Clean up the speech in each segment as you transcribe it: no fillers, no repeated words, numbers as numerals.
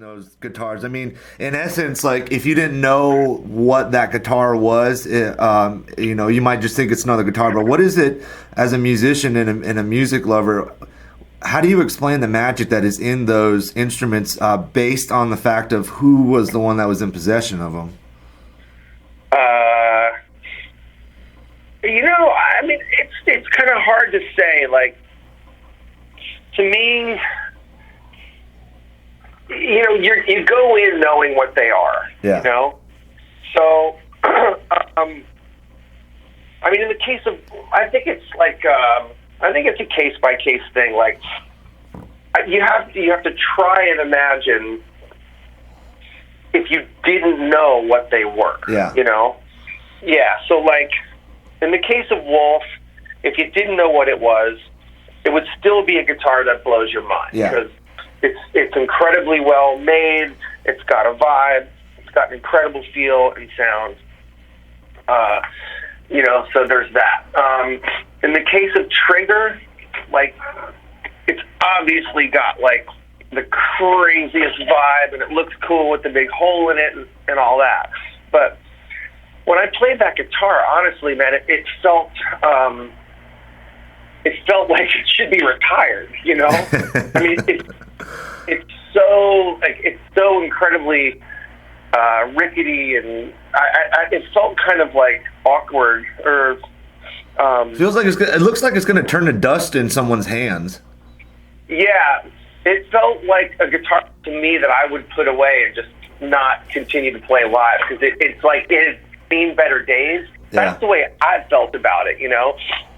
those guitars? I mean, in essence, like if you didn't know what that guitar was, you might just think it's another guitar. But what is it as a musician and a music lover? How do you explain the magic that is in those instruments based on the fact of who was the one that was in possession of them? I mean, it's kind of hard to say. Like, to me, you go in knowing what they are. Yeah. So, I mean, in the case of, I think it's a case by case thing. Like, you have to try and imagine if you didn't know what they were. Yeah. Yeah. So, like, in the case of Wolf, if you didn't know what it was, it would still be a guitar that blows your mind. Yeah. Because it's incredibly well made. It's got a vibe. It's got an incredible feel and sound. So there's that. In the case of Trigger, like, it's obviously got, like, the craziest vibe, and it looks cool with the big hole in it and all that. But when I played that guitar, honestly, man, it felt like it should be retired. I mean, it's so incredibly rickety, and it felt kind of like awkward, or feels like it looks like it's going to turn to dust in someone's hands. Yeah, it felt like a guitar to me that I would put away and just not continue to play live, because it's like it had seen better days. Yeah. That's the way I felt about it.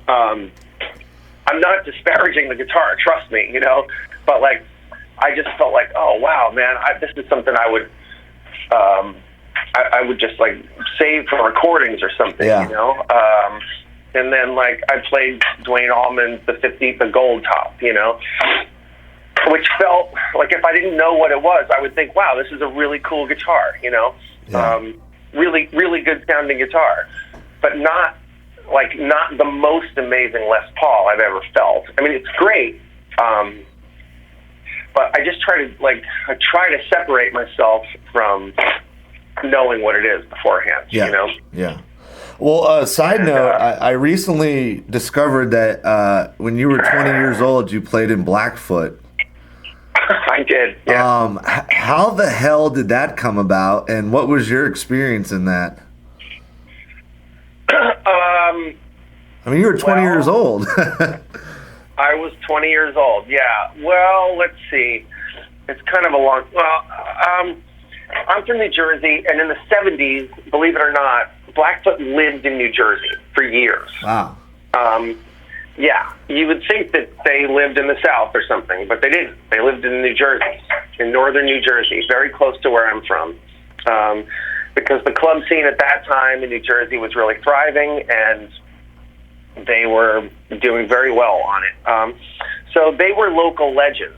I'm not disparaging the guitar, trust me. But like, I just felt like, oh wow, man, this is something I would. I would just like save for recordings or something, Yeah. And then like I played Duane Allman's the Gold Top, which felt like if I didn't know what it was, I would think, wow, this is a really cool guitar, Yeah. Really, really good sounding guitar, but not the most amazing Les Paul I've ever felt. I mean, it's great, but I just try to separate myself from knowing what it is beforehand. Yeah. Yeah. Well, side note, I recently discovered that when you were 20 years old, you played in Blackfoot. I did. Yeah. How the hell did that come about, and what was your experience in that? I mean, you were 20 years old. I was 20 years old. Yeah. Well, let's see. It's kind of a long. Well, I'm from New Jersey, and in the 70s, believe it or not, Blackfoot lived in New Jersey for years. Wow. Yeah, you would think that they lived in the South or something, but they didn't. They lived in New Jersey, in northern New Jersey, very close to where I'm from, because the club scene at that time in New Jersey was really thriving, and they were doing very well on it. So they were local legends.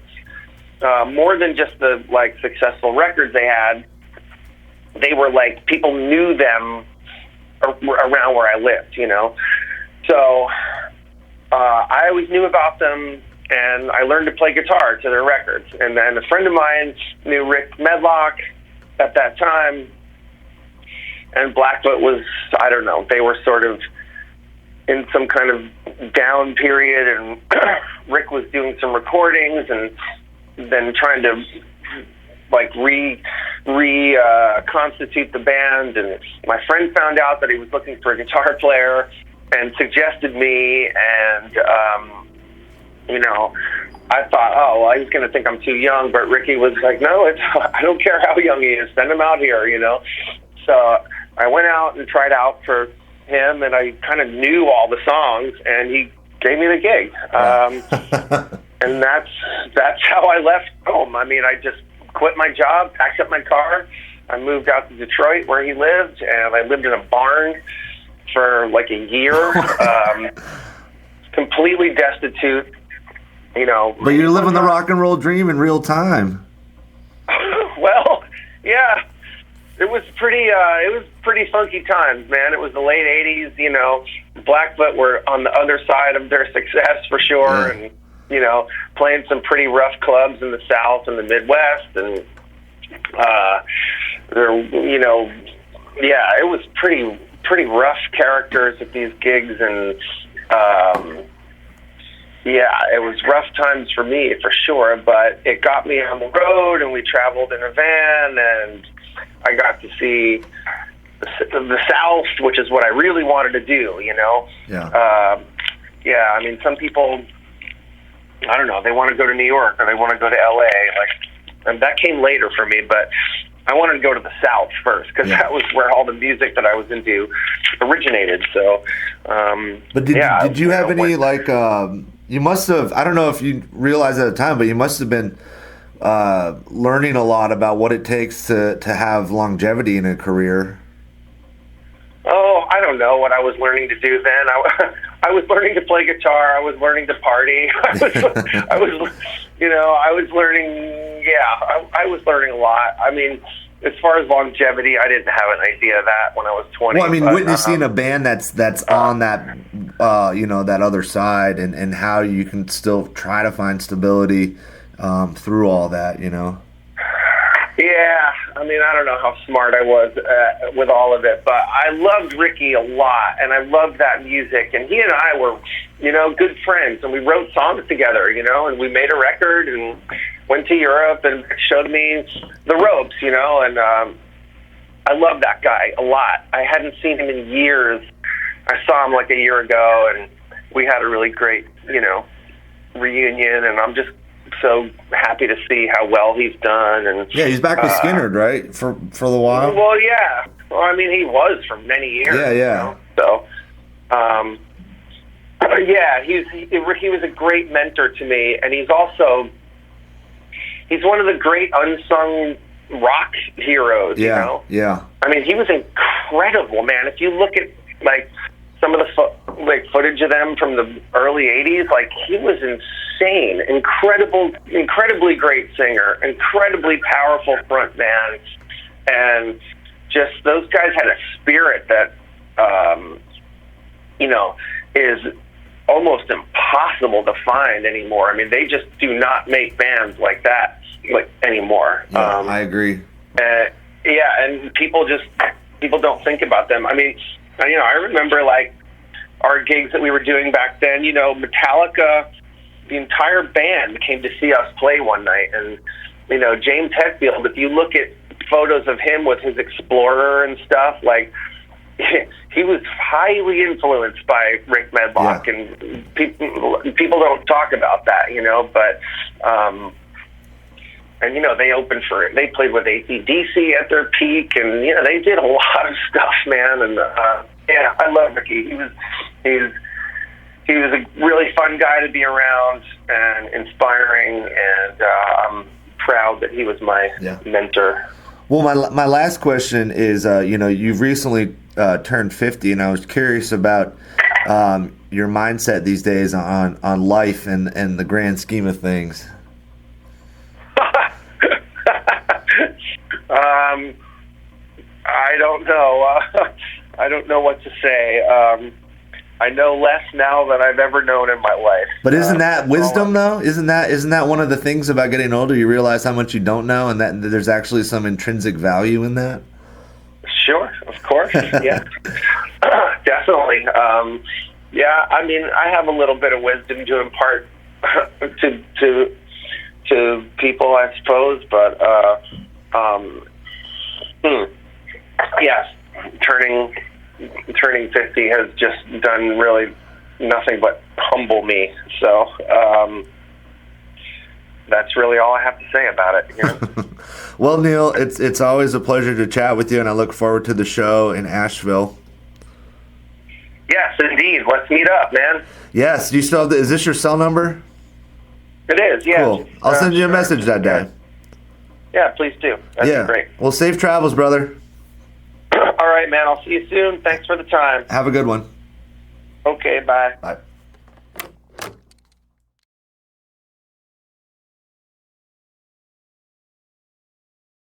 More than just the successful records they had, they were like, people knew them around where I lived, So I always knew about them, and I learned to play guitar to their records. And then a friend of mine knew Rick Medlocke at that time, and Blackfoot was, I don't know, they were sort of in some kind of down period, and Rick was doing some recordings and then trying to constitute the band. And my friend found out that he was looking for a guitar player and suggested me, and I thought, oh, well, he's going to think I'm too young, but Rickey was like, no, I don't care how young he is, send him out here, So I went out and tried out for him, and I kind of knew all the songs, and he gave me the gig. And that's how I left home. I mean, I just quit my job, packed up my car, I moved out to Detroit where he lived, and I lived in a barn for like a year, completely destitute, But you're living the rock and roll dream in real time. Well, yeah, it was pretty funky times, man. It was the late '80s, Blackfoot were on the other side of their success for sure, Yeah. and playing some pretty rough clubs in the South and the Midwest, and It was pretty rough characters at these gigs, and it was rough times for me for sure, but it got me on the road, and we traveled in a van, and I got to see the South, which is what I really wanted to do, I mean, some people, I don't know, they want to go to New York or they want to go to LA, and that came later for me, but I wanted to go to the South first, because that was where all the music that I was into originated. So, but did you have any you must have, I don't know if you realized at the time, but you must have been learning a lot about what it takes to have longevity in a career. Oh, I don't know what I was learning to do then. I was learning to play guitar. I was learning to party. I was learning. Yeah, I was learning a lot. I mean, as far as longevity, I didn't have an idea of that when I was 20. Well, I mean, witnessing a band that's on that, that other side, and how you can still try to find stability through all that, Yeah, I mean, I don't know how smart I was with all of it, but I loved Rickey a lot, and I loved that music, and he and I were, good friends, and we wrote songs together, and we made a record, and went to Europe, and showed me the ropes, and I love that guy a lot. I hadn't seen him in years. I saw him like a year ago, and we had a really great, reunion, and I'm just so happy to see how well he's done. And he's back with Skynyrd, right? For the while. Well, yeah. Well, I mean, he was for many years. Yeah. So, he was a great mentor to me, and he's one of the great unsung rock heroes. Yeah. I mean, he was incredible, man. If you look at some of the footage of them from the early '80s, he was insane, incredibly great singer, incredibly powerful front man, and just those guys had a spirit that is almost impossible to find anymore. I mean, they just do not make bands like that anymore. Yeah, I agree. And people don't think about them. I mean, I remember our gigs that we were doing back then. Metallica, the entire band came to see us play one night, and James Hetfield. If you look at photos of him with his Explorer and stuff, he was highly influenced by Rick Medlocke, and people don't talk about that, but. And they played with AC/DC at their peak, and they did a lot of stuff, man. And I love Rickey. He was a really fun guy to be around, and inspiring. And I'm proud that he was my mentor. Well, my last question is, you've recently turned 50, and I was curious about your mindset these days on life and the grand scheme of things. I don't know. I don't know what to say. I know less now than I've ever known in my life. But isn't that wisdom, though? Isn't that one of the things about getting older? You realize how much you don't know, and that there's actually some intrinsic value in that. Sure, of course, yeah, definitely. I mean, I have a little bit of wisdom to impart to people, I suppose, but yes, turning 50 has just done really nothing but humble me. So that's really all I have to say about it. Well, Neal, it's always a pleasure to chat with you, and I look forward to the show in Asheville. Yes, indeed. Let's meet up, man. Yes. Do you still? Is this your cell number? It is. Yeah. Cool. I'll send you a message that day. Yeah, please do. That'd be great. Well, safe travels, brother. All right, man. I'll see you soon. Thanks for the time. Have a good one. Okay, bye. Bye.